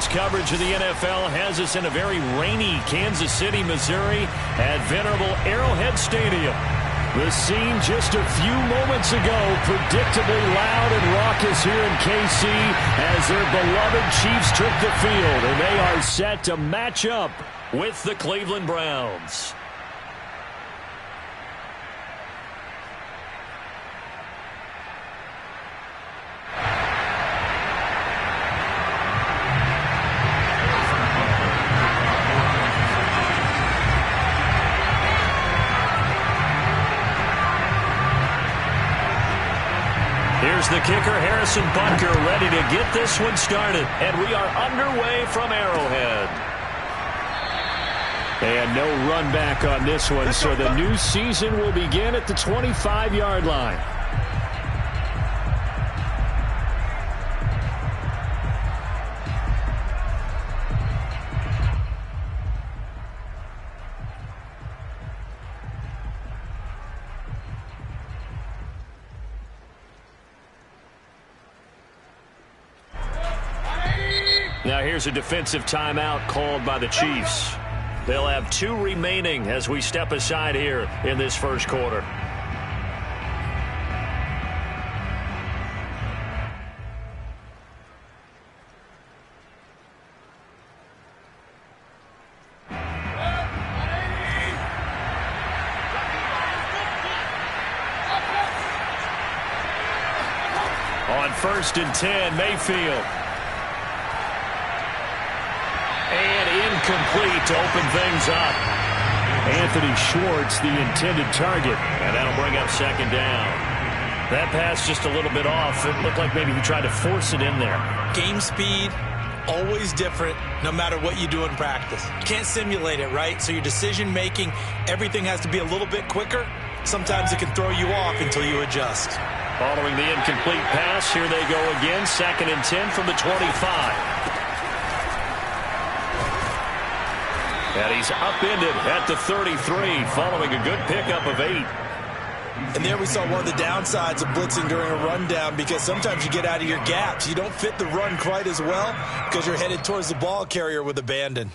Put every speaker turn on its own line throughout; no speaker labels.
Sports coverage of the NFL has us in a very rainy Kansas City, Missouri at venerable Arrowhead Stadium. The scene just a few moments ago, predictably loud and raucous here in KC as their beloved Chiefs took the field, and they are set to match up with the Cleveland Browns. Here's the kicker, Harrison Butker, ready to get this one started. And we are underway from Arrowhead. And no run back on this one, so the new season will begin at the 25-yard line. Now here's a defensive timeout called by the Chiefs. They'll have 2 remaining as we step aside here in this first quarter. On 1st and 10, Mayfield. Incomplete to open things up. Anthony Schwartz, the intended target, and that'll bring up 2nd down. That pass just a little bit off. It looked like maybe he tried to force it in there.
Game speed, always different, no matter what you do in practice. You can't simulate it, right? So your decision-making, everything has to be a little bit quicker. Sometimes it can throw you off until you adjust.
Following the incomplete pass, here they go again. 2nd and 10 from the 25. And he's upended at the 33, following a good pickup of 8.
And there we saw one of the downsides of blitzing during a rundown, because sometimes you get out of your gaps. You don't fit the run quite as well because you're headed towards the ball carrier with abandon.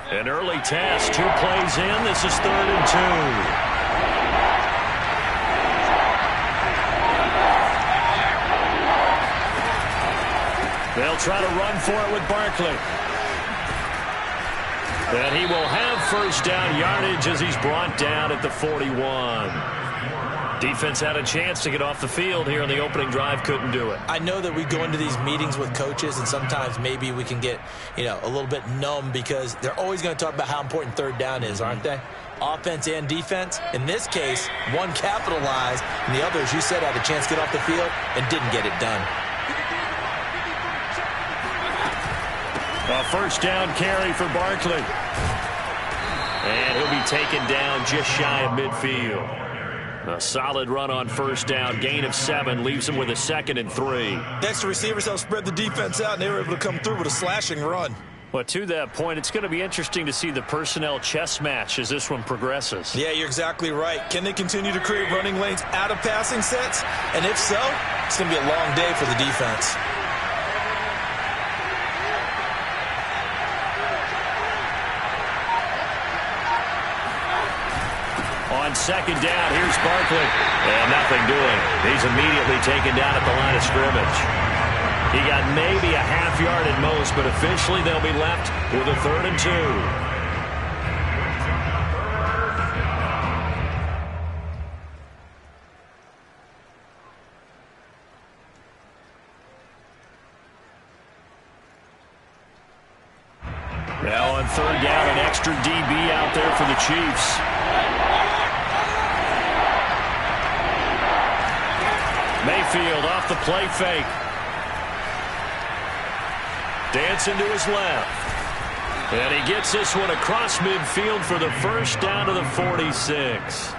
An early test, 2 plays in. This is 3rd and 2. They'll try to run for it with Barkley. And he will have 1st down yardage as he's brought down at the 41. Defense had a chance to get off the field here in the opening drive, couldn't do it.
I know that we go into these meetings with coaches, and sometimes maybe we can get, a little bit numb, because they're always going to talk about how important 3rd down is, aren't they? Offense and defense. In this case, one capitalized, and the other, as you said, had a chance to get off the field and didn't get it done.
A 1st down carry for Barkley. And he'll be taken down just shy of midfield. A solid run on 1st down. Gain of 7 leaves him with a 2nd and 3.
Next, the receivers helped spread the defense out, and they were able to come through with a slashing run.
Well, to that point, it's going to be interesting to see the personnel chess match as this one progresses.
Yeah, you're exactly right. Can they continue to create running lanes out of passing sets? And if so, it's going to be a long day for the defense.
On 2nd down, here's Barkley. And nothing doing. He's immediately taken down at the line of scrimmage. He got maybe a half yard at most, but officially they'll be left with a 3rd and 2. Now on 3rd down, an extra DB out there for the Chiefs. Mayfield off the play fake. Dancing to his left. And he gets this one across midfield for the 1st down to the 46.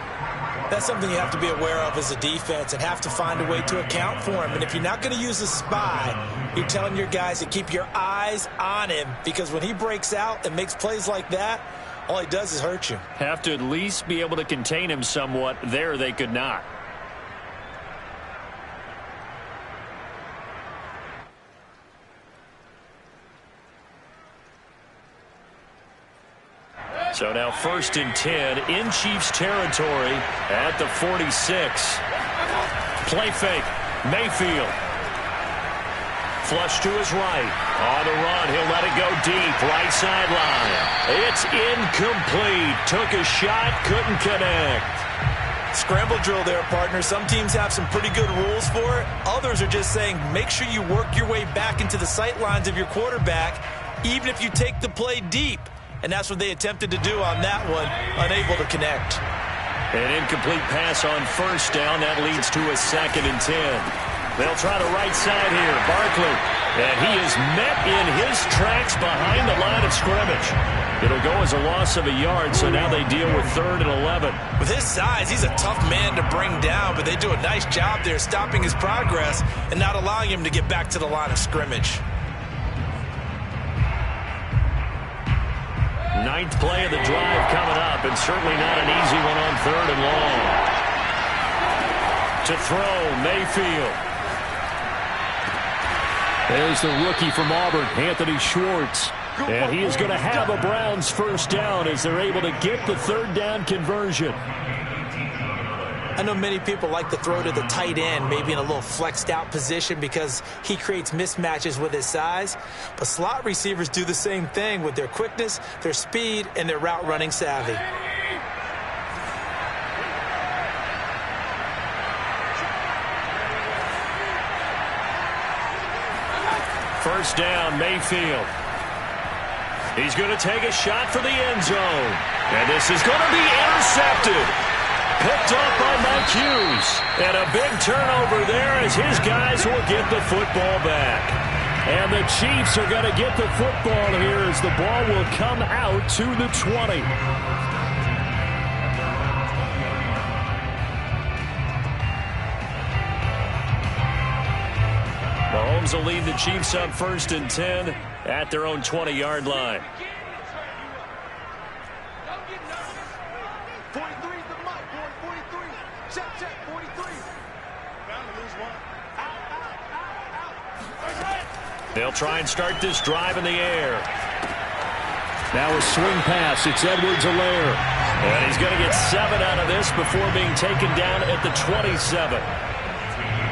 That's something you have to be aware of as a defense and have to find a way to account for him. And if you're not going to use a spy, you're telling your guys to keep your eyes on him, because when he breaks out and makes plays like that, all he does is hurt you.
Have to at least be able to contain him somewhat. There they could not. So now 1st and 10 in Chiefs territory at the 46. Play fake. Mayfield. Flush to his right. On the run. He'll let it go deep. Right sideline. It's incomplete. Took a shot. Couldn't connect.
Scramble drill there, partner. Some teams have some pretty good rules for it. Others are just saying make sure you work your way back into the sight lines of your quarterback, even if you take the play deep. And that's what they attempted to do on that one, unable to connect.
An incomplete pass on 1st down. That leads to a 2nd and 10. They'll try the right side here. Barkley. And he is met in his tracks behind the line of scrimmage. It'll go as a loss of a yard, so now they deal with 3rd and 11.
With his size, he's a tough man to bring down, but they do a nice job there stopping his progress and not allowing him to get back to the line of scrimmage.
9th play of the drive coming up, and certainly not an easy one on 3rd and long. To throw, Mayfield. There's the rookie from Auburn, Anthony Schwartz. And he is going to have a Browns 1st down as they're able to get the 3rd down conversion.
I know many people like to throw to the tight end, maybe in a little flexed out position because he creates mismatches with his size. But slot receivers do the same thing with their quickness, their speed, and their route running savvy.
First down, Mayfield. He's going to take a shot for the end zone. And this is going to be intercepted. Picked up by Mike Hughes. And a big turnover there as his guys will get the football back. And the Chiefs are going to get the football here as the ball will come out to the 20. Mahomes will lead the Chiefs up 1st and 10 at their own 20-yard line. They'll try and start this drive in the air. Now a swing pass. It's Edwards-Helaire. And he's going to get 7 out of this before being taken down at the 27.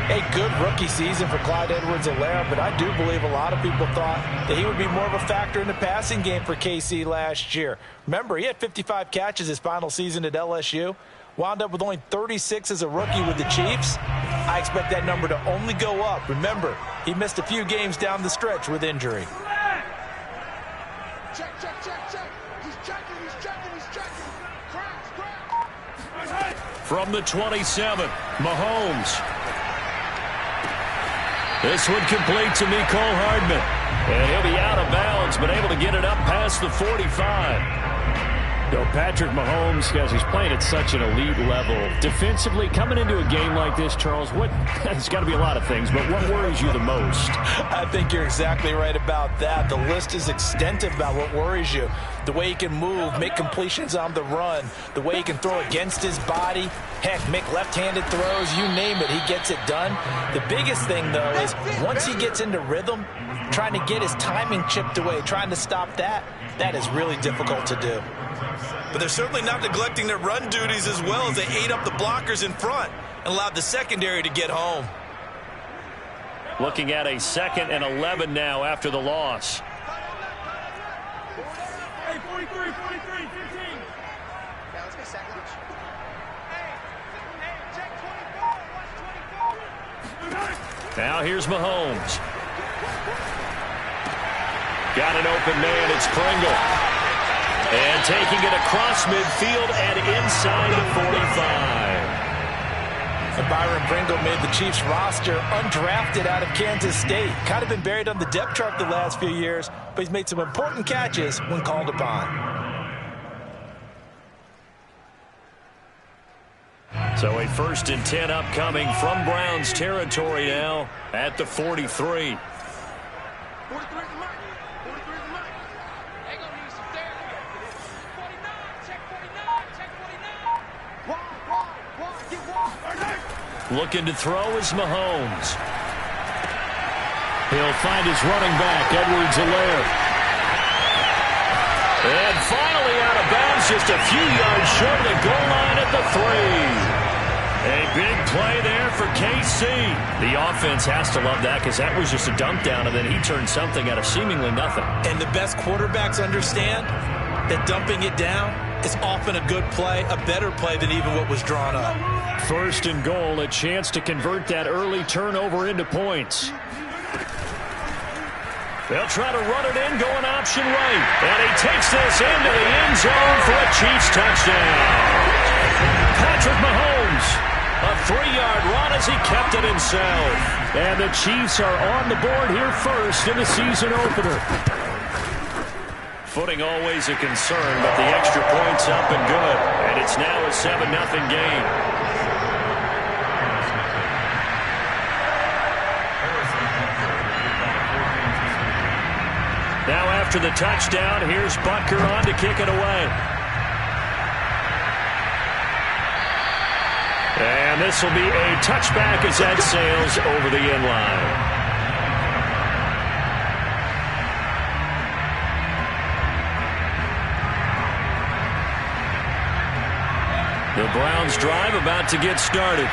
A good rookie season for Clyde Edwards-Helaire, but I do believe a lot of people thought that he would be more of a factor in the passing game for KC last year. Remember, he had 55 catches his final season at LSU. Wound up with only 36 as a rookie with the Chiefs. I expect that number to only go up. Remember, he missed a few games down the stretch with injury.
Check. He's checking.
From the 27, Mahomes. This one complete to Mecole Hardman. And he'll be out of bounds, but able to get it up past the 45. So Patrick Mahomes, guys, he's playing at such an elite level. Defensively, coming into a game like this, Charles, it's got to be a lot of things, but what worries you the most?
I think you're exactly right about that. The list is extensive about what worries you. The way he can move, make completions on the run, the way he can throw against his body, heck, make left-handed throws, you name it, he gets it done. The biggest thing, though, is once he gets into rhythm, trying to get his timing chipped away, trying to stop that is really difficult to do. But they're certainly not neglecting their run duties as well as they ate up the blockers in front and allowed the secondary to get home.
Looking at a 2nd and 11 now after the loss.
Hey, 43, 15. Yeah, let's get second. Hey, check 24. Watch 24.
Now here's Mahomes. Got an open man. It's Pringle. And taking it across midfield and inside the 45.
And Byron Pringle made the Chiefs roster undrafted out of Kansas State. Kind of been buried on the depth chart the last few years, but he's made some important catches when called upon.
So a 1st and 10 upcoming from Browns territory now at the 43. Looking to throw is Mahomes. He'll find his running back, Edwards-Helaire. And finally out of bounds, just a few yards short of the goal line at the 3. A big play there for KC. The offense has to love that because that was just a dump down, and then he turned something out of seemingly nothing.
And the best quarterbacks understand that dumping it down is often a good play, a better play than even what was drawn up.
1st and goal, a chance to convert that early turnover into points. They'll try to run it in, going option right. And he takes this into the end zone for a Chiefs touchdown. Patrick Mahomes, a 3-yard run as he kept it himself. And the Chiefs are on the board here first in the season opener. Footing always a concern, but the extra point's up and good. And it's now a 7-0 game. Now after the touchdown, here's Butker on to kick it away. And this will be a touchback as that sails over the end line. The Browns drive about to get started.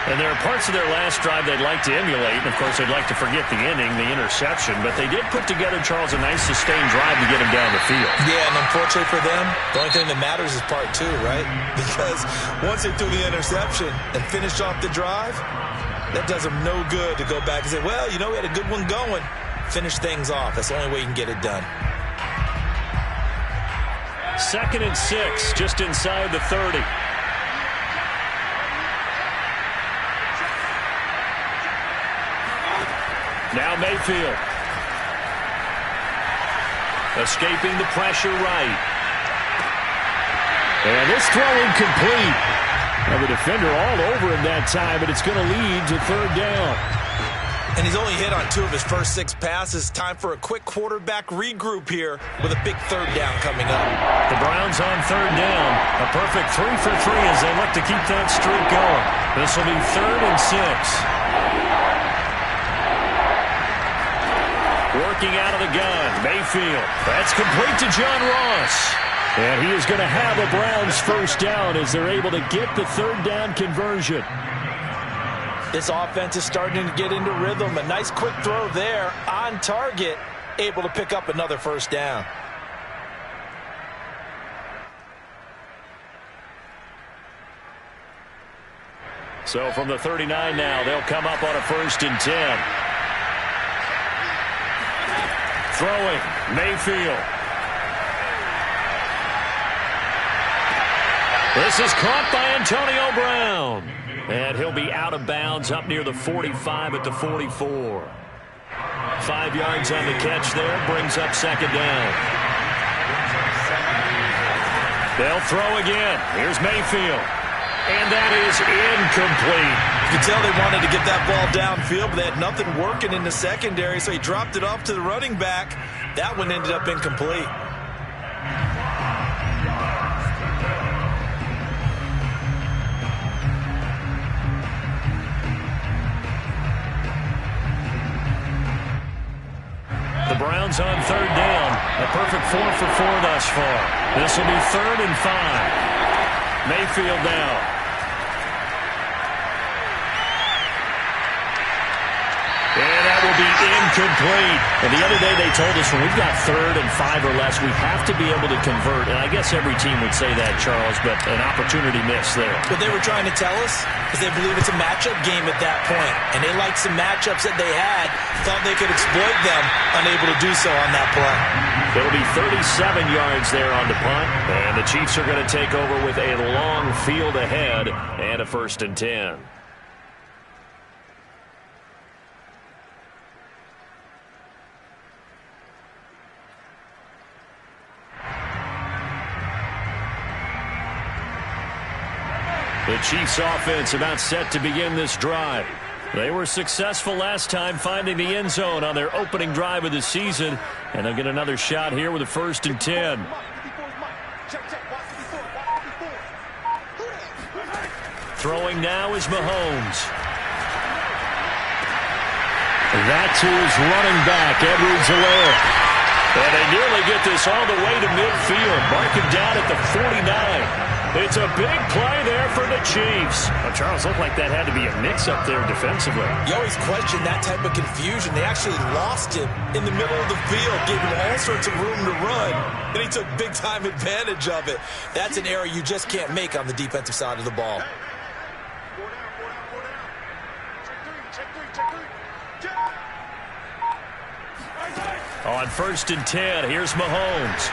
And there are parts of their last drive they'd like to emulate. And, of course, they'd like to forget the ending, the interception. But they did put together, Charles, a nice sustained drive to get him down the field.
Yeah, and unfortunately for them, the only thing that matters is part 2, right? Because once they threw the interception and finished off the drive, that does them no good to go back and say, well, you know, we had a good one going. Finish things off. That's the only way you can get it done.
2nd and 6, just inside the 30. Now Mayfield. Escaping the pressure right. And this throw incomplete. Now the defender all over him that time, but it's going to lead to 3rd down.
And he's only hit on 2 of his first 6 passes. Time for a quick quarterback regroup here with a big 3rd down coming up.
The Browns on 3rd down. A perfect 3 for 3 as they look to keep that streak going. This will be 3rd and 6. Working out of the gun, Mayfield. That's complete to John Ross. And he is going to have a Browns 1st down as they're able to get the 3rd down conversion.
This offense is starting to get into rhythm. A nice quick throw there on target, able to pick up another 1st down.
So from the 39 now, they'll come up on a 1st and 10. Throwing, Mayfield. This is caught by Antonio Brown. And he'll be out of bounds up near the 45 at the 44. 5 yards on the catch there, brings up 2nd down. They'll throw again. Here's Mayfield. And that is incomplete.
You can tell they wanted to get that ball downfield, but they had nothing working in the secondary, so he dropped it off to the running back. That one ended up incomplete.
The Browns on 3rd down. A perfect 4 for 4 thus far. This will be 3rd and 5. Mayfield now. And that will be incomplete. And the other day they told us when we've got 3rd and 5 or less, we have to be able to convert. And I guess every team would say that, Charles, but an opportunity missed there.
What they were trying to tell us is they believe it's a matchup game at that point. And they liked some matchups that they had, thought they could exploit them, unable to do so on that play.
It'll be 37 yards there on the punt. And the Chiefs are going to take over with a long field ahead and a 1st and 10. The Chiefs offense about set to begin this drive. They were successful last time finding the end zone on their opening drive of the season, and they'll get another shot here with a 1st and 10. Throwing now is Mahomes. That's to his running back, Edwards-Helaire. And they nearly get this all the way to midfield. Mark him down at the 49. It's a big play there for the Chiefs. Well, Charles, looked like that had to be a mix-up there defensively.
You always question that type of confusion. They actually lost him in the middle of the field, gave him all sorts of room to run, and he took big-time advantage of it. That's an error you just can't make on the defensive side of the ball.
On 1st and 10, here's Mahomes.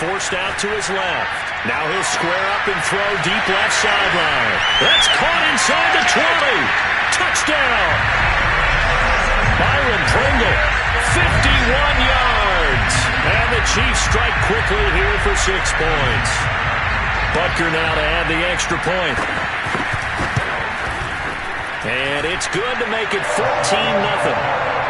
Forced out to his left. Now he'll square up and throw deep left sideline. That's caught inside the 20. Touchdown. Byron Pringle, 51 yards. And the Chiefs strike quickly here for 6 points. Butker now to add the extra point. And it's good to make it 14-0.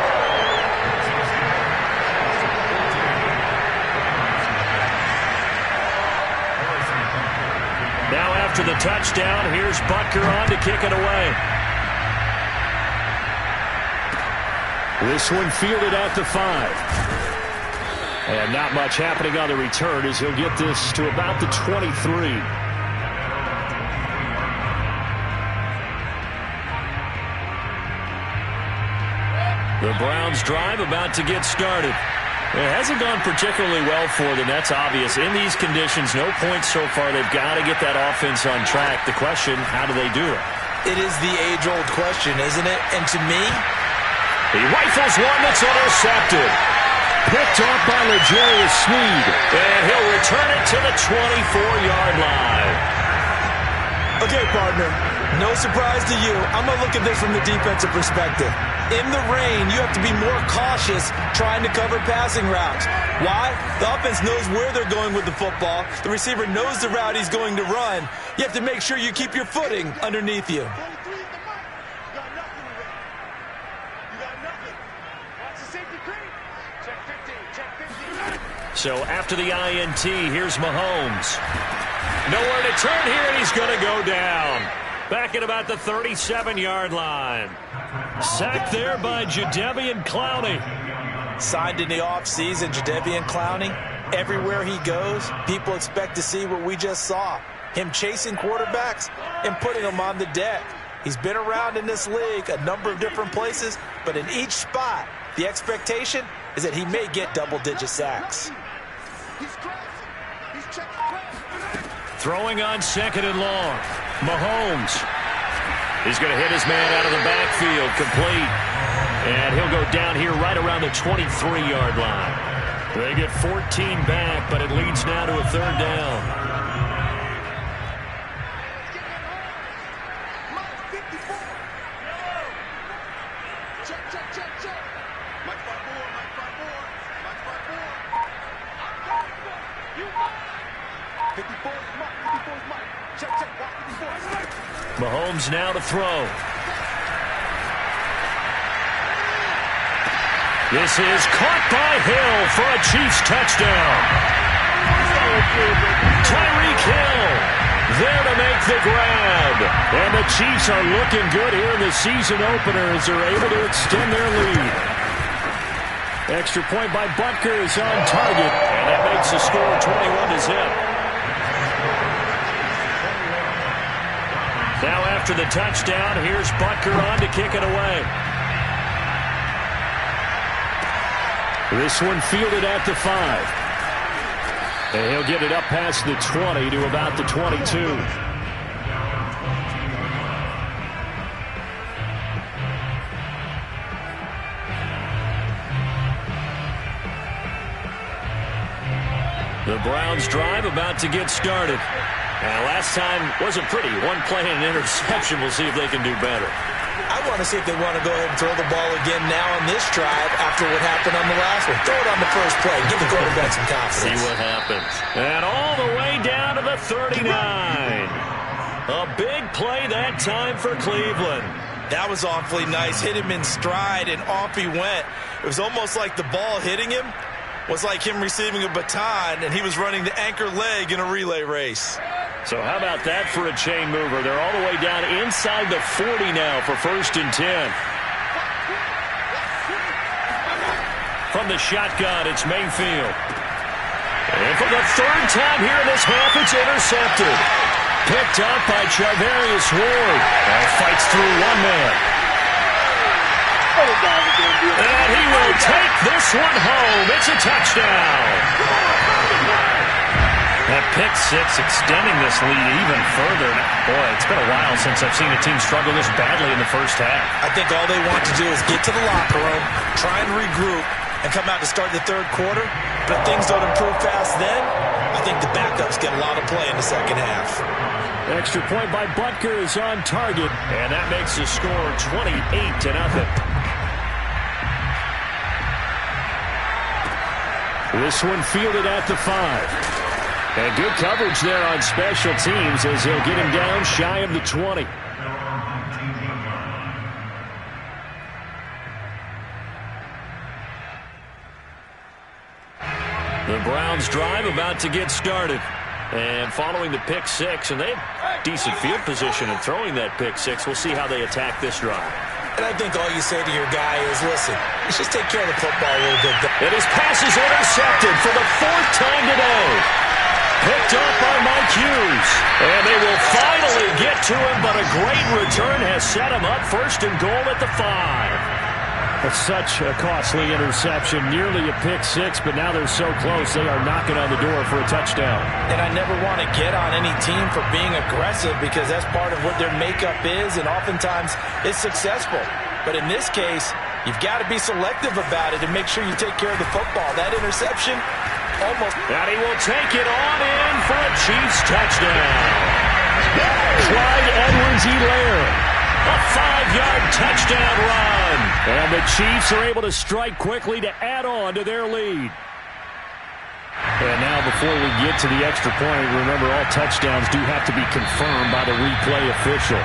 Now after the touchdown, here's Butker on to kick it away. This one fielded at the 5. And not much happening on the return as he'll get this to about the 23. The Browns drive about to get started. It hasn't gone particularly well for them. That's obvious. In these conditions, no points so far. They've got to get that offense on track. The question, how do they do it?
It is the age-old question, isn't it? And to me,
he rifles one that's intercepted. Picked off by L'Jarius Sneed. And he'll return it to the 24-yard line.
Okay, partner, no surprise to you. I'm going to look at this from the defensive perspective. In the rain, you have to be more cautious trying to cover passing routes. Why? The offense knows where they're going with the football. The receiver knows the route he's going to run. You have to make sure you keep your footing underneath you.
So after the INT, here's Mahomes. Nowhere to turn here, and he's going to go down. Back at about the 37-yard line. Sacked there by Jadeveon Clowney.
Signed in the offseason, Jadeveon Clowney. Everywhere he goes, people expect to see what we just saw. Him chasing quarterbacks and putting them on the deck. He's been around in this league a number of different places, but in each spot, the expectation is that he may get double-digit sacks.
Throwing on 2nd and long. Mahomes. He's going to hit his man out of the backfield, complete. And he'll go down here right around the 23-yard line. They get 14 back, but it leads now to a 3rd down. Mahomes now to throw. This is caught by Hill for a Chiefs touchdown. Tyreek Hill there to make the grab. And the Chiefs are looking good here in the season opener as they're able to extend their lead. Extra point by Butker is on target, and that makes the score 21-0. Now after the touchdown, here's Butker on to kick it away. This one fielded at the 5. And he'll get it up past the 20 to about the 22. The Browns drive about to get started. Last time wasn't pretty. One play and an interception. We'll see if they can do better.
I want to see if they want to go ahead and throw the ball again now on this drive after what happened on the last one. Throw it on the first play. Give the quarterback some confidence.
See what happens. And all the way down to the 39. A big play that time for Cleveland.
That was awfully nice. Hit him in stride, and off he went. It was almost like the ball hitting him was like him receiving a baton, and he was running the anchor leg in a relay race.
So how about that for a chain mover? They're all the way down inside the 40 now for 1st and 10. From the shotgun, it's Mayfield. And for the 3rd time here in this half, it's intercepted. Picked up by Charvarius Ward. And fights through one man. And he will take this one home. It's a touchdown. That pick six extending this lead even further. Boy, it's been a while since I've seen a team struggle this badly in the first half.
I think all they want to do is get to the locker room, try and regroup, and come out to start the 3rd quarter. But if things don't improve fast then, I think the backups get a lot of play in the 2nd half.
Extra point by Butker is on target, and that makes the score 28-0. This one fielded at the 5. And good coverage there on special teams as he'll get him down shy of the 20. The Browns drive about to get started. And following the pick six, and they have decent field position in throwing that pick six. We'll see how they attack this drive.
And I think all you say to your guy is, listen, let's just take care of the football a little bit.
And his pass is intercepted for the 4th time today. Picked up by Mike Hughes. And they will finally get to him, but a great return has set him up 1st and goal at the 5. It's such a costly interception, nearly a pick six, but now they're so close they are knocking on the door for a touchdown.
And I never want to get on any team for being aggressive because that's part of what their makeup is, and oftentimes it's successful. But in this case, you've got to be selective about it and make sure you take care of the football. That interception almost...
And he will take it on in for a Chiefs touchdown. Clyde Edwards-Helaire. A 5-yard touchdown run. And the Chiefs are able to strike quickly to add on to their lead. And now before we get to the extra point, remember all touchdowns do have to be confirmed by the replay official.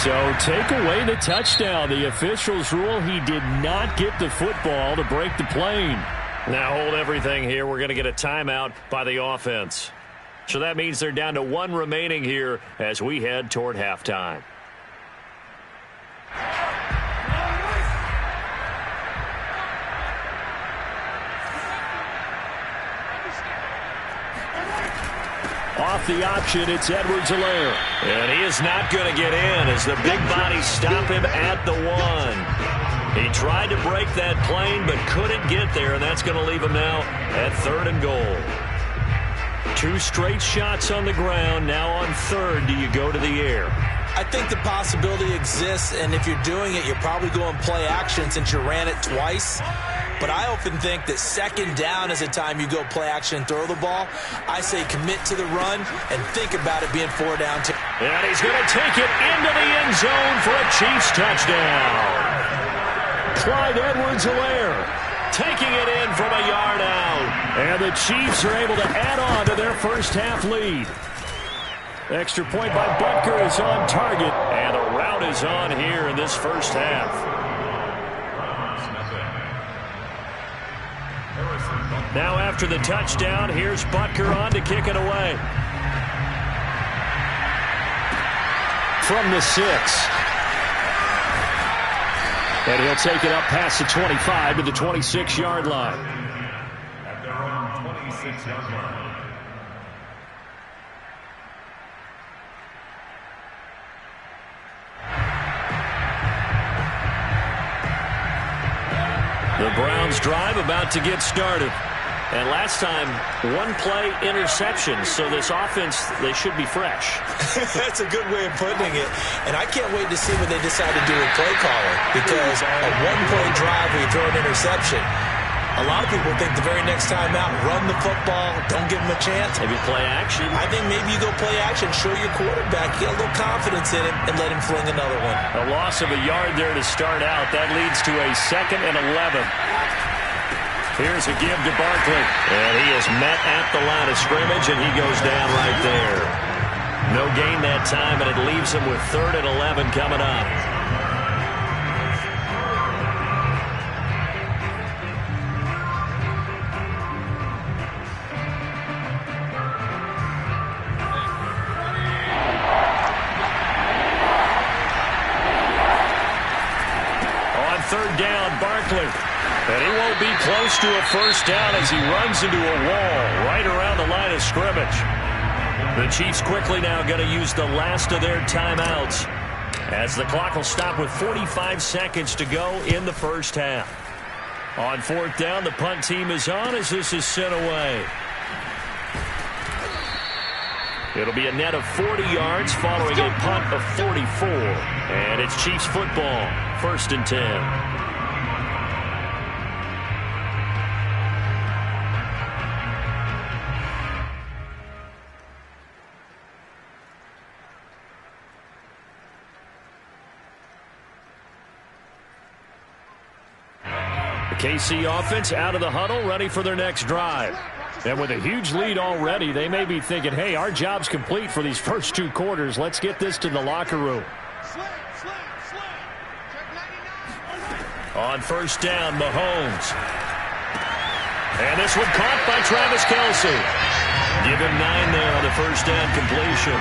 So take away the touchdown. The officials rule he did not get the football to break the plane. Now hold everything here. We're going to get a timeout by the offense. So that means they're down to 1 remaining here as we head toward halftime. Off the option, it's Edwards-Helaire. And he is not going to get in as the big bodies stop him at the 1. He tried to break that plane but couldn't get there, and that's going to leave him now at 3rd and goal. 2 straight shots on the ground. Now on 3rd, do you go to the air?
I think the possibility exists, and if you're doing it, you're probably going play action since you ran it twice. But I often think that 2nd down is the time you go play action and throw the ball. I say commit to the run and think about it being 4 down.
And he's going to take it into the end zone for a Chiefs touchdown. Clyde Edwards-Helaire taking it in from a yard out. And the Chiefs are able to add on to their first half lead. Extra point by Butker is on target. And the route is on here in this first half. Now after the touchdown, here's Butker on to kick it away. From the 6. And he'll take it up past the 25 to the 26-yard line.
At their own 26-yard line.
The Browns drive about to get started. And last time, 1-play interception. So this offense, they should be fresh.
That's a good way of putting it. And I can't wait to see what they decide to do with play calling. Because a 1-play drive where you throw an interception, A lot of people think the very next time out, run the football, don't give him a chance.
Maybe play action.
I think maybe you go play action, show your quarterback, get a little confidence in him, and let him fling another one.
A loss of a yard there to start out. That leads to a 2nd and 11. Here's a give to Barkley. And he is met at the line of scrimmage, and he goes down right there. No gain that time, and it leaves him with 3rd and 11 coming up. On 3rd down, Barkley. And he won't be close to a first down as he runs into a wall right around the line of scrimmage. The Chiefs quickly now going to use the last of their timeouts as the clock will stop with 45 seconds to go in the first half. On 4th down, the punt team is on as this is sent away. It'll be a net of 40 yards following a punt of 44. And it's Chiefs football, 1st and 10. KC offense out of the huddle, ready for their next drive. And with a huge lead already, they may be thinking, hey, our job's complete for these first 2 quarters. Let's get this to the locker room. On 1st down, Mahomes. And this one caught by Travis Kelce. Give him 9 there on the 1st down completion.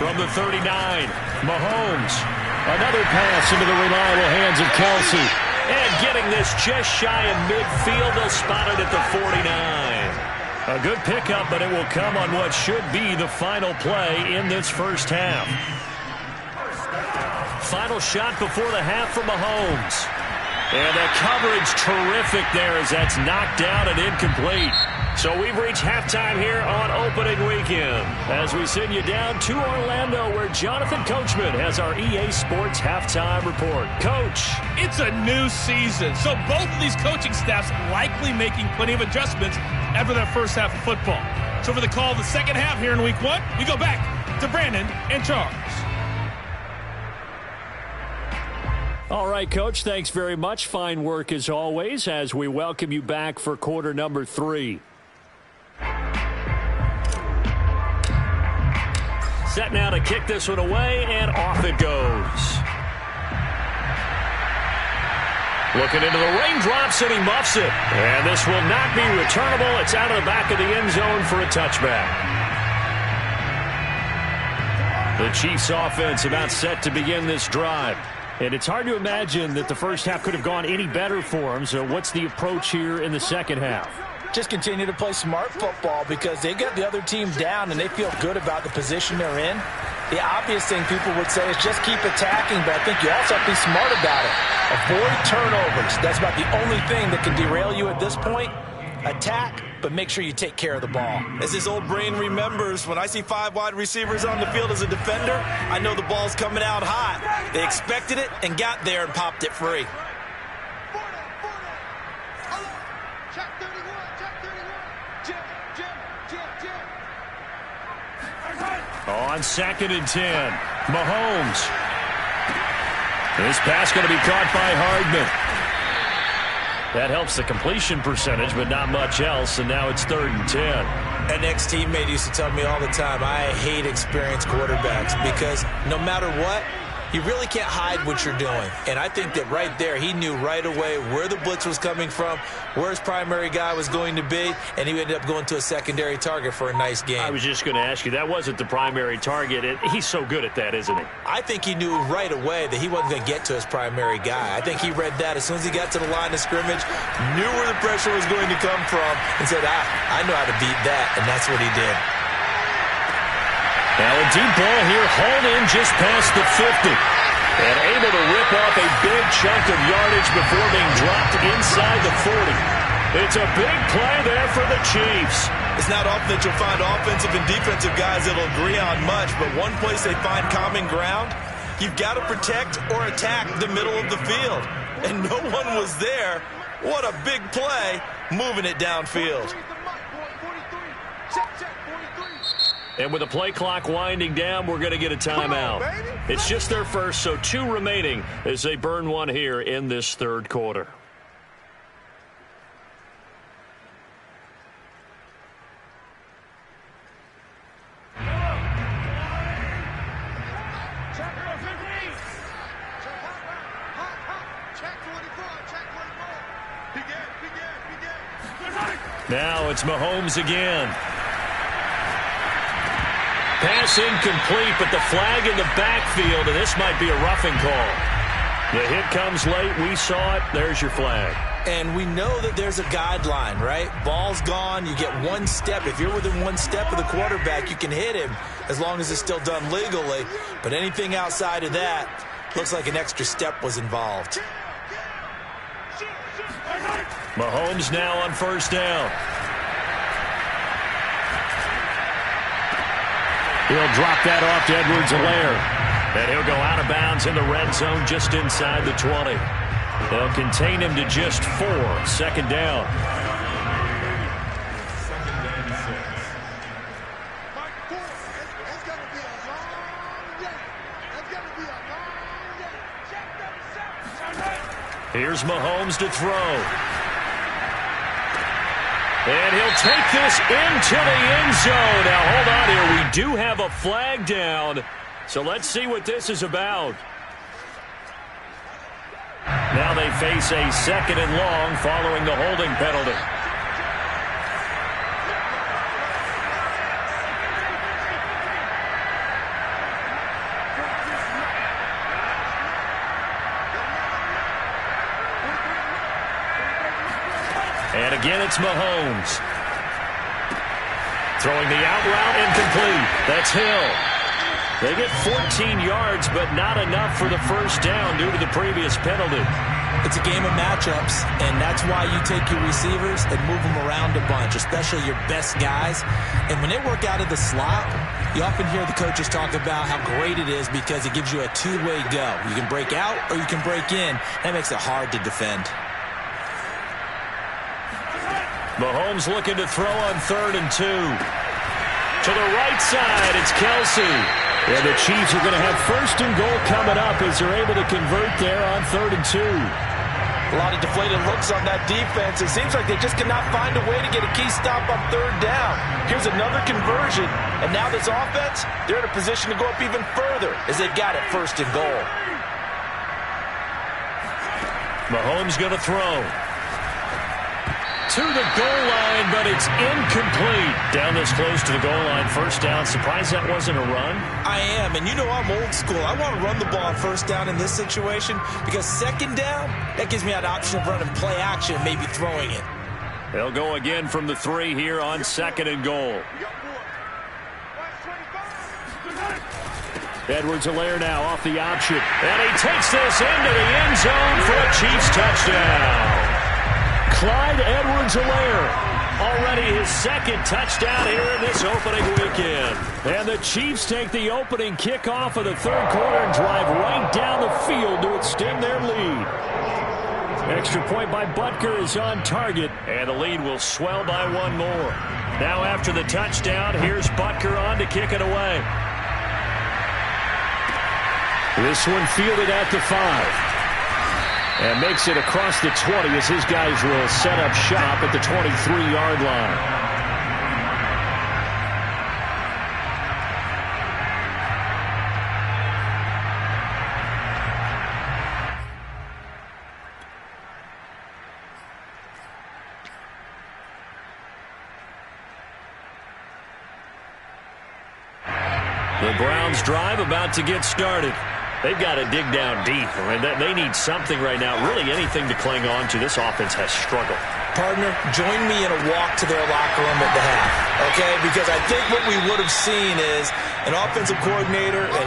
From the 39, Mahomes. Another pass into the reliable hands of Kelce. And getting this just shy of midfield. They'll spot it at the 49. A good pickup, but it will come on what should be the final play in this first half. Final shot before the half from Mahomes. And the coverage terrific there as that's knocked down and incomplete. So we've reached halftime here on opening weekend as we send you down to Orlando where Jonathan Coachman has our EA Sports halftime report. Coach.
It's a new season, so both of these coaching staffs likely making plenty of adjustments after their first half of football. So for the call of the second half here in week 1, we go back to Brandon and Charles.
All right, Coach, thanks very much. Fine work as always as we welcome you back for quarter number 3. Set now to kick this one away, and off it goes. Looking into the raindrops, and he muffs it. And this will not be returnable. It's out of the back of the end zone for a touchback. The Chiefs offense about set to begin this drive. And it's hard to imagine that the first half could have gone any better for them. So what's the approach here in the second half?
Just continue to play smart football because they got the other team down and they feel good about the position they're in. The obvious thing people would say is just keep attacking, but I think you also have to be smart about it. Avoid turnovers. That's about the only thing that can derail you at this point. Attack, but make sure you take care of the ball.
As his old brain remembers, when I see 5 wide receivers on the field as a defender, I know the ball's coming out hot. They expected it and got there and popped it free.
On 2nd and 10, Mahomes. This pass going to be caught by Hardman. That helps the completion percentage, but not much else, and now it's 3rd and 10.
An ex-teammate used to tell me all the time, I hate experienced quarterbacks because no matter what, you really can't hide what you're doing. And I think that right there, he knew right away where the blitz was coming from, where his primary guy was going to be, and he ended up going to a secondary target for a nice game.
I was just going to ask you, that wasn't the primary target. He's so good at that, isn't he?
I think he knew right away that he wasn't going to get to his primary guy. I think he read that as soon as he got to the line of scrimmage, knew where the pressure was going to come from, and said, I know how to beat that, and that's what he did.
Now a deep ball here, hauled in just past the 50. And able to rip off a big chunk of yardage before being dropped inside the 40. It's a big play there for the Chiefs.
It's not often that you'll find offensive and defensive guys that'll agree on much, but one place they find common ground, You've got to protect or attack the middle of the field. And no one was there. What a big play, moving it downfield.
And with the play clock winding down, we're going to get a timeout. It's just their first, so 2 remaining as they burn one here in this third quarter. Now it's Mahomes again. Pass incomplete, but the flag in the backfield, and this might be a roughing call. The hit comes late. We saw it. There's your flag.
And we know that there's a guideline, right? Ball's gone. You get 1 step. If you're within 1 step of the quarterback, you can hit him as long as it's still done legally. But anything outside of that, looks like an extra step was involved.
Mahomes now on first down. He'll drop that off to Edwards-Helaire. And he'll go out of bounds in the red zone just inside the 20. They'll contain him to just 4. Second down. Here's Mahomes to throw. And he'll take this into the end zone. Now, hold on here. We do have a flag down. So let's see what this is about. Now they face a 2nd and long following the holding penalty. And again, it's Mahomes. Throwing the out route, incomplete. That's Hill. They get 14 yards, but not enough for the first down due to the previous penalty.
It's a game of matchups, and that's why you take your receivers and move them around a bunch, especially your best guys. And when they work out of the slot, you often hear the coaches talk about how great it is because it gives you a 2-way go. You can break out or you can break in. That makes it hard to defend.
Mahomes looking to throw on 3rd and 2. To the right side, it's Kelsey. And the Chiefs are going to have 1st and goal coming up as they're able to convert there on 3rd and 2.
A lot of deflated looks on that defense. It seems like they just cannot find a way to get a key stop on 3rd down. Here's another conversion, and now this offense, they're in a position to go up even further as they've got it 1st and goal.
Mahomes going to throw. To the goal line, but it's incomplete. Down this close to the goal line, 1st down. Surprised that wasn't a run?
I am, and you know I'm old school. I want to run the ball on 1st down in this situation because 2nd down, that gives me an option of running play action, maybe throwing it.
They'll go again from the 3 here on 2nd and goal. Edwards-Helaire now off the option, and he takes this into the end zone for a Chiefs touchdown. Clyde Edwards-Helaire, already his 2nd touchdown here in this opening weekend. And the Chiefs take the opening kickoff of the 3rd quarter and drive right down the field to extend their lead. Extra point by Butker is on target, and the lead will swell by 1 more. Now after the touchdown, here's Butker on to kick it away. This one fielded at the 5. And makes it across the 20 as his guys will set up shop at the 23-yard line. The Browns drive about to get started. They've got to dig down deep. I mean, they need something right now, really anything to cling on to. This offense has struggled.
Partner, join me in a walk to their locker room at the half, okay? Because I think what we would have seen is an offensive coordinator and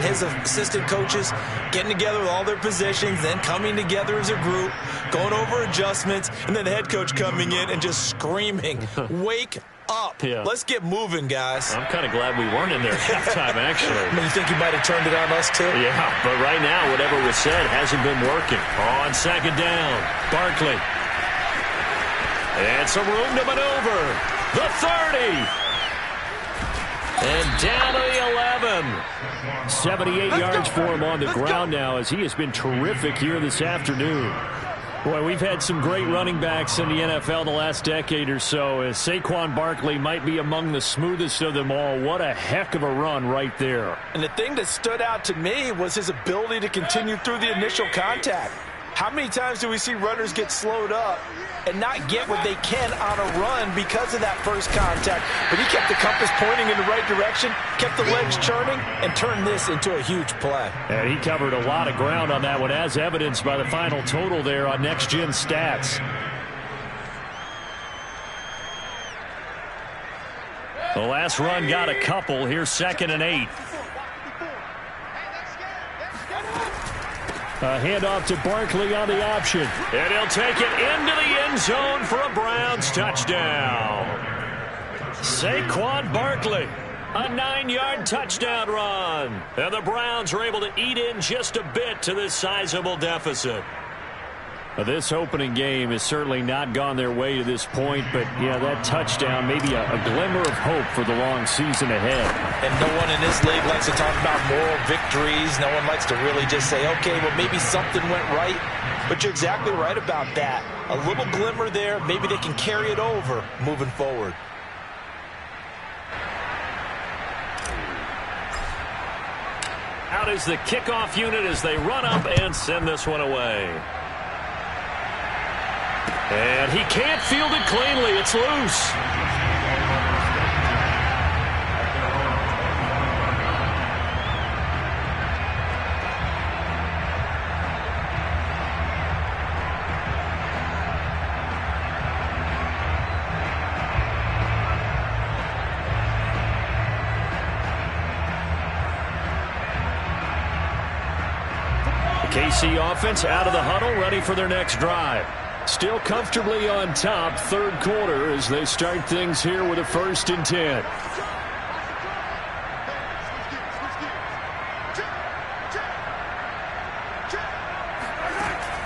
his assistant coaches getting together with all their positions, then coming together as a group, going over adjustments, and then the head coach coming in and just screaming, wake up.
Yeah.
Let's get moving, guys.
I'm kind of glad we weren't in there at halftime, actually.
You think you might have turned it on us, too?
Yeah, but right now, whatever was said hasn't been working. On second down, Barkley. And some room to maneuver. The 30. And down to the 11. 78 yards for him on the ground now, as he has been terrific here this afternoon. Boy, we've had some great running backs in the NFL the last decade or so, as Saquon Barkley might be among the smoothest of them all. What a heck of a run right there.
And the thing that stood out to me was his ability to continue through the initial contact. How many times do we see runners get slowed up and not get what they can on a run because of that first contact? But he kept the compass pointing in the right direction, kept the legs churning, and turned this into a huge play.
And he covered a lot of ground on that one, as evidenced by the final total there on Next Gen Stats. The last run got a couple. Here's 2nd and 8. A handoff to Barkley on the option. And he'll take it into the end zone for a Browns touchdown. Saquon Barkley, a 9-yard touchdown run. And the Browns are able to eat in just a bit to this sizable deficit. This opening game has certainly not gone their way to this point, but yeah, that touchdown, maybe a glimmer of hope for the long season ahead.
And no one in this league likes to talk about moral victories. No one likes to really just say, okay, well, maybe something went right. But you're exactly right about that. A little glimmer there. Maybe they can carry it over moving forward.
Out is the kickoff unit as they run up and send this one away. And he can't field it cleanly. It's loose. The KC offense out of the huddle, ready for their next drive. Still comfortably on top, third quarter, as they start things here with a 1st and 10.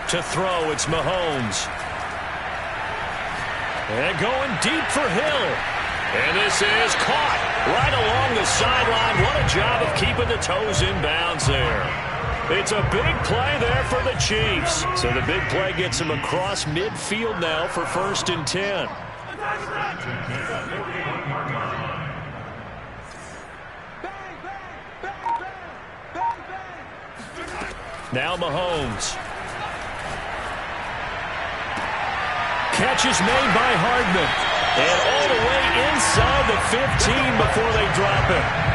To throw, it's Mahomes. And going deep for Hill. And this is caught right along the sideline. What a job of keeping the toes in bounds there. It's a big play there for the Chiefs. So the big play gets them across midfield now for 1st and 10. Now Mahomes. Catch is made by Hardman. And all the way inside the 15 before they drop it.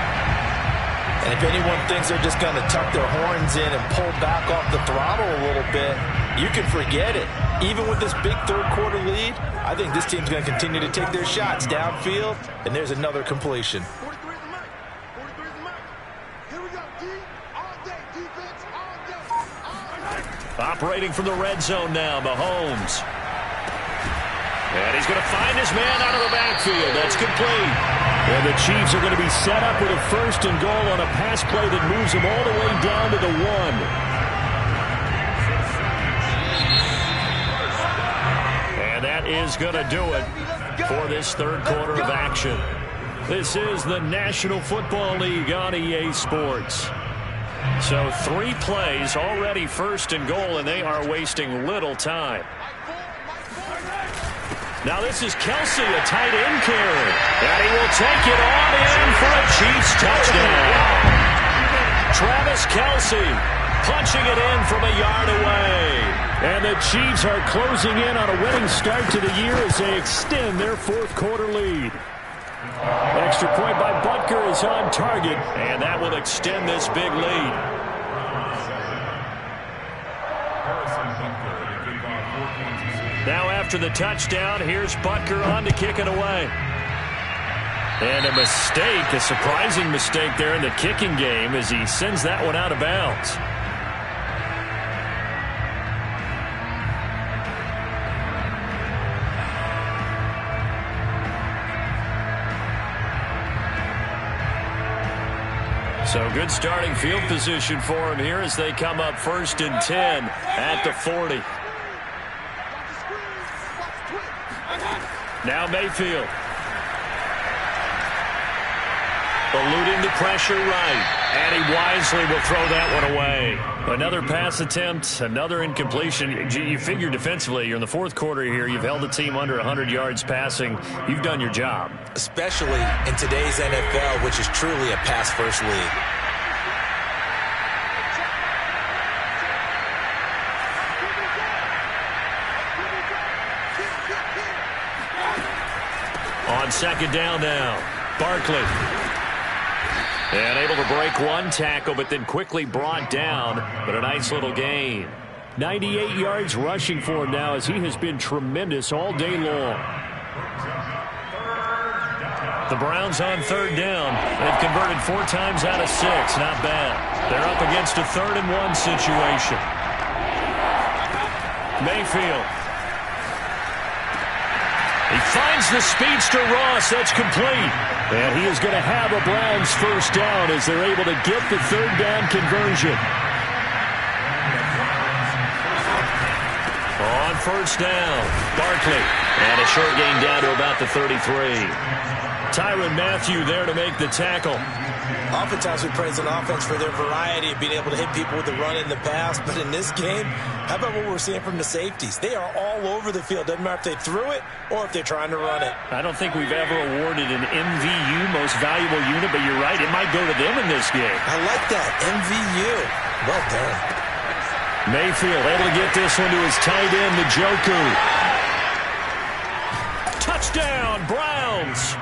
And if anyone thinks they're just going to tuck their horns in and pull back off the throttle a little bit, you can forget it. Even with this big third quarter lead, I think this team's going to continue to take their shots downfield, and there's another completion.
Operating from the red zone now, Mahomes. And he's going to find his man out of the backfield. That's complete. And the Chiefs are going to be set up with a 1st and goal on a pass play that moves them all the way down to the 1. And that is going to do it for this third quarter of action. This is the National Football League on EA Sports. So 3 plays already 1st and goal, and they are wasting little time. Now this is Kelsey, a tight end carry. And he will take it on in for a Chiefs touchdown. Travis Kelsey punching it in from a yard away. And the Chiefs are closing in on a winning start to the year as they extend their 4th quarter lead. An extra point by Butker is on target, and that will extend this big lead. Now after the touchdown, here's Butker on to kick it away. And a mistake, a surprising mistake there in the kicking game as he sends that one out of bounds. So good starting field position for him here as they come up 1st and 10 at the 40. Now Mayfield. Eluding the pressure right. And he wisely will throw that one away. Another pass attempt, another incompletion. You figure defensively, you're in the 4th quarter here. You've held the team under 100 yards passing. You've done your job.
Especially in today's NFL, which is truly a pass-first league.
On 2nd down now, Barkley. And able to break one tackle, but then quickly brought down. But a nice little gain. 98 yards rushing for him now as he has been tremendous all day long. The Browns on 3rd down. They've converted 4 times out of 6. Not bad. They're up against a 3rd and 1 situation. Mayfield. He finds the speedster Ross. That's complete. And he is going to have a Browns 1st down as they're able to get the 3rd down conversion. On 1st down, Barkley. And a short gain down to about the 33. Tyrann Mathieu there to make the tackle.
Oftentimes we praise an offense for their variety of being able to hit people with the run in the pass. But in this game, how about what we're seeing from the safeties? They are all over the field. Doesn't matter if they threw it or if they're trying to run it.
I don't think we've ever awarded an MVU, most valuable unit, but you're right. It might go to them in this game.
I like that. MVU. Well done.
Mayfield able to get this one to his tight end, Njoku. Touchdown, Browns.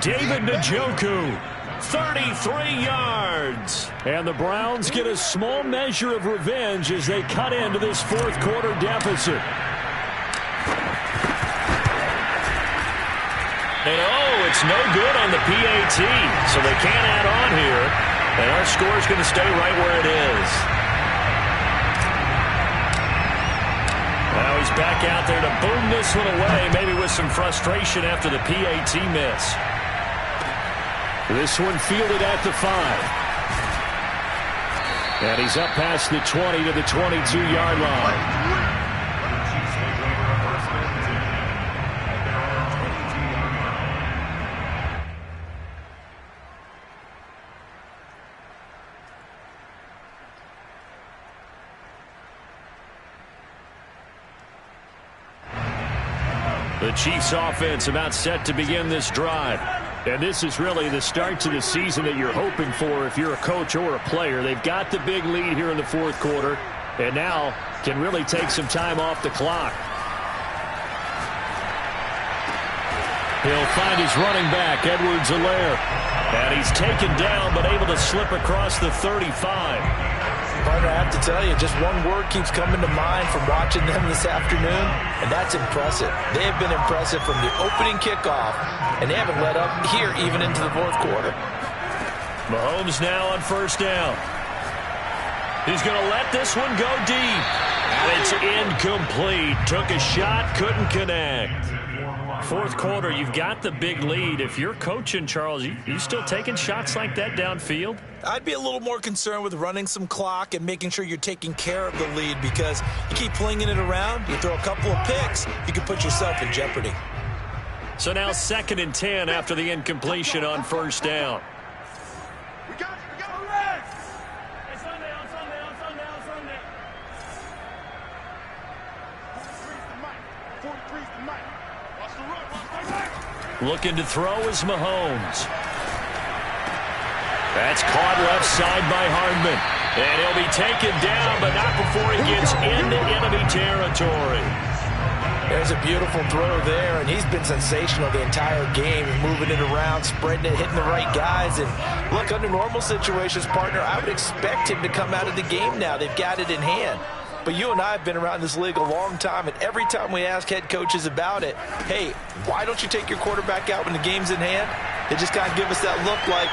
David Njoku. 33 yards. And the Browns get a small measure of revenge as they cut into this 4th quarter deficit. And oh, it's no good on the PAT. So they can't add on here. And our score is going to stay right where it is. Now he's back out there to boom this one away, maybe with some frustration after the PAT miss. This one fielded at the 5. And he's up past the 20 to the 22-yard line. The Chiefs offense about set to begin this drive. And this is really the start to the season that you're hoping for if you're a coach or a player. They've got the big lead here in the 4th quarter and now can really take some time off the clock. He'll find his running back, Edwards-Helaire. And he's taken down but able to slip across the 35.
Partner, I have to tell you, just one word keeps coming to mind from watching them this afternoon, and that's impressive. They have been impressive from the opening kickoff, and they haven't let up here even into the 4th quarter.
Mahomes now on 1st down. He's going to let this one go deep. And it's incomplete. Took a shot, couldn't connect. 4th quarter, you've got the big lead. If you're coaching, Charles, you still taking shots like that downfield?
I'd be a little more concerned with running some clock and making sure you're taking care of the lead, because you keep flinging it around, you throw a couple of picks, you can put yourself in jeopardy.
So now 2nd and 10 after the incompletion on 1st down. Looking to throw is Mahomes. That's caught left side by Hardman. And he'll be taken down, but not before he gets into enemy territory.
There's a beautiful throw there, and he's been sensational the entire game, moving it around, spreading it, hitting the right guys. And look, under normal situations, partner, I would expect him to come out of the game now. They've got it in hand. But you and I have been around this league a long time, and every time we ask head coaches about it, hey, why don't you take your quarterback out when the game's in hand? They just kind of give us that look like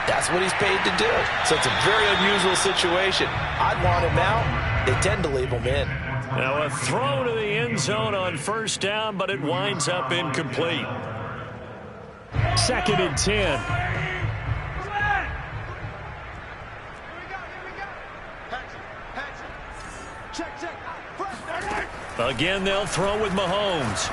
that's what he's paid to do. So it's a very unusual situation. I'd want him out. They tend to leave him in.
Now a throw to the end zone on 1st down, but it winds up incomplete. 2nd and 10. Again, they'll throw with Mahomes.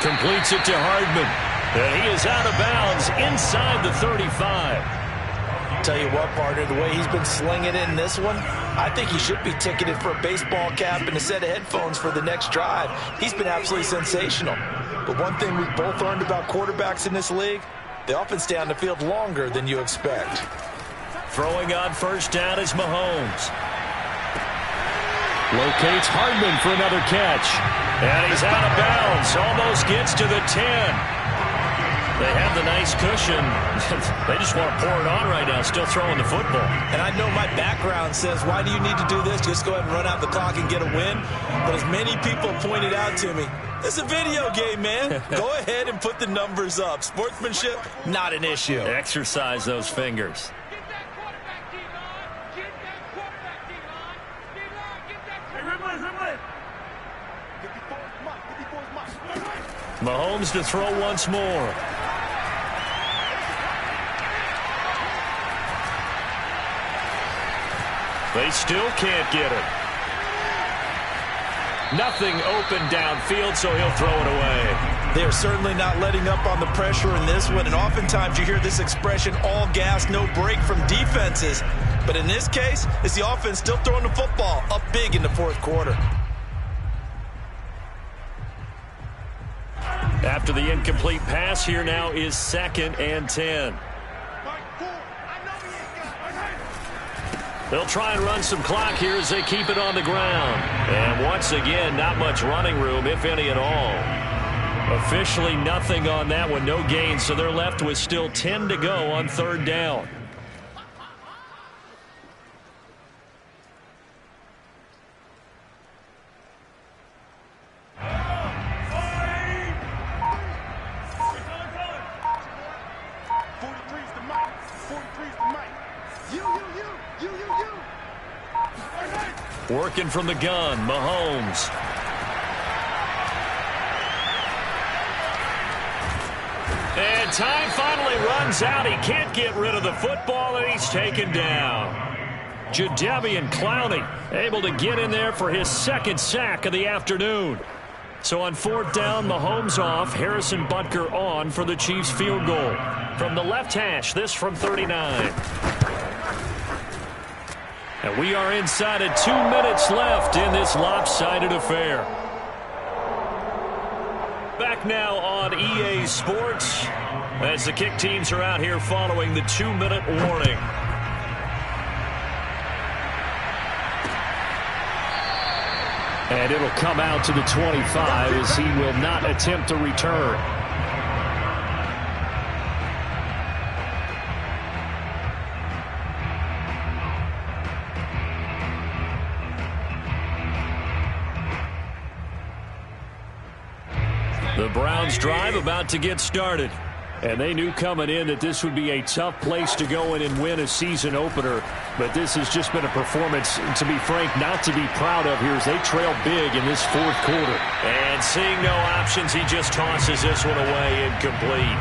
Completes it to Hardman. And he is out of bounds inside the 35.
Tell you what, partner, the way he's been slinging it in this one, I think he should be ticketed for a baseball cap and a set of headphones for the next drive. He's been absolutely sensational. But one thing we've both learned about quarterbacks in this league, they often stay on the field longer than you expect.
Throwing on first down is Mahomes. Locates Hardman for another catch. And he's out of bounds. Almost gets to the 10. They have the nice cushion. They just want to pour it on right now, still throwing the football.
And I know my background says, why do you need to do this? Just go ahead and run out the clock and get a win. But as many people pointed out to me, it's a video game, man. Go ahead and put the numbers up. Sportsmanship, not an issue.
Exercise those fingers. Mahomes to throw once more. They still can't get it. Nothing open downfield, so he'll throw it away.
They are certainly not letting up on the pressure in this one, and oftentimes you hear this expression, all gas, no break from defenses. But in this case, it's the offense still throwing the football up big in the fourth quarter.
After the incomplete pass, here now is 2nd and 10. They'll try and run some clock here as they keep it on the ground. And once again, not much running room, if any at all. Officially nothing on that one, no gain, so they're left with still 10 to go on 3rd down. Working from the gun, Mahomes. And time finally runs out. He can't get rid of the football, and he's taken down. Jadeveon Clowney able to get in there for his 2nd sack of the afternoon. So on 4th down, Mahomes off, Harrison Butker on for the Chiefs field goal. From the left hash, this from 39. And we are inside of 2 minutes left in this lopsided affair. Back now on EA Sports as the kick teams are out here following the 2-minute warning. And it'll come out to the 25 as he will not attempt to return. The Browns drive about to get started. And they knew coming in that this would be a tough place to go in and win a season opener. But this has just been a performance, to be frank, not to be proud of here as they trail big in this 4th quarter. And seeing no options, he just tosses this one away incomplete.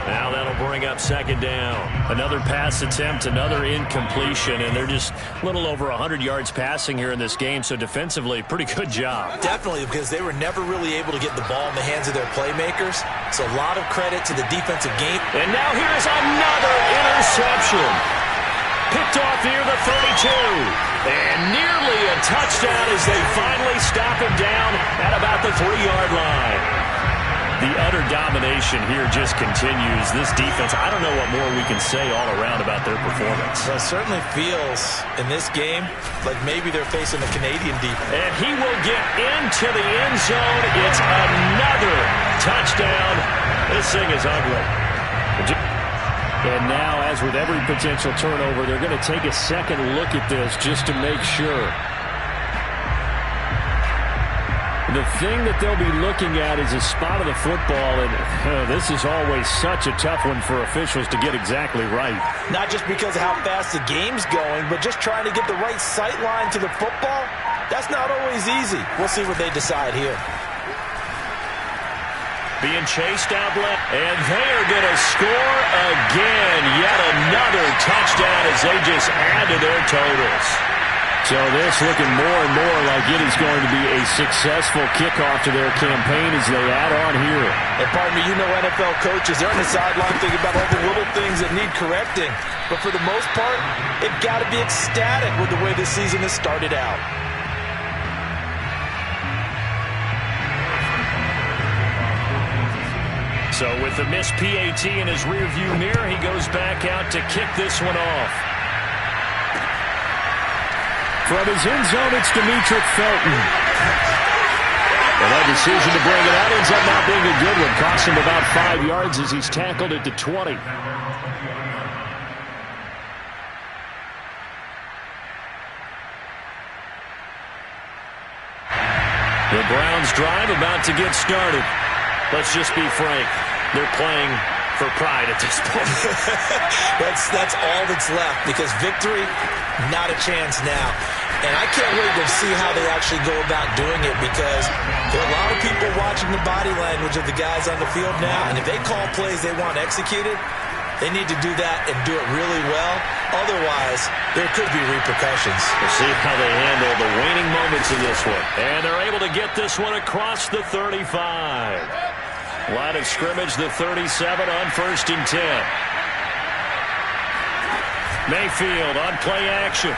Now that'll bring up 2nd down. Another pass attempt, another incompletion, and they're just a little over 100 yards passing here in this game, so defensively, pretty good job.
Definitely, because they were never really able to get the ball in the hands of their playmakers, so a lot of credit to the defensive game.
And now here's another interception. Picked off near the 32. And nearly a touchdown as they finally stop him down at about the 3-yard line. The utter domination here just continues. This defense, I don't know what more we can say all around about their performance.
Well, it certainly feels in this game like maybe they're facing the Canadian defense.
And he will get into the end zone. It's another touchdown. This thing is ugly. And now, as with every potential turnover, they're going to take a second look at this just to make sure. The thing that they'll be looking at is a spot of the football, and this is always such a tough one for officials to get exactly right.
Not just because of how fast the game's going, but just trying to get the right sight line to the football. That's not always easy. We'll see what they decide here.
Being chased out left, and they are going to score again. Yet another touchdown as they just add to their totals. So this looking more and more like it is going to be a successful kickoff to their campaign as they add on here.
And pardon me, you know NFL coaches, they're on the sideline thinking about all the little things that need correcting. But for the most part, they've got to be ecstatic with the way this season has started out.
So with the missed PAT in his rearview mirror, he goes back out to kick this one off. From his end zone, it's Demetric Felton. And that decision to bring it out ends up not being a good one. Cost him about 5 yards as he's tackled at the 20. The Browns drive about to get started. Let's just be frank. They're playing for pride at this point.
That's all that's left, because victory, not a chance now. And I can't wait to see how they actually go about doing it, because there are a lot of people watching the body language of the guys on the field now, and if they call plays they want executed, they need to do that and do it really well. Otherwise, there could be repercussions.
We'll see how they handle the waning moments in this one. And they're able to get this one across the 35. Line of scrimmage, the 37 on 1st and 10. Mayfield on play action.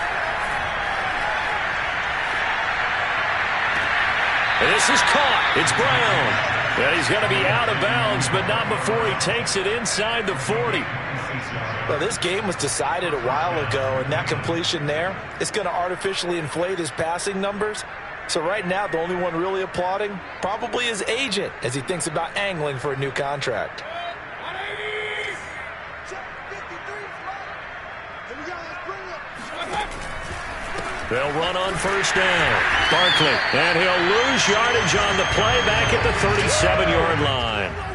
And this is caught. It's Brown. And he's going to be out of bounds, but not before he takes it inside the 40.
Well, this game was decided a while ago, and that completion there is going to artificially inflate his passing numbers. So right now, the only one really applauding probably his agent as he thinks about angling for a new contract.
They'll run on 1st down. Barkley, and he'll lose yardage on the play back at the 37-yard line.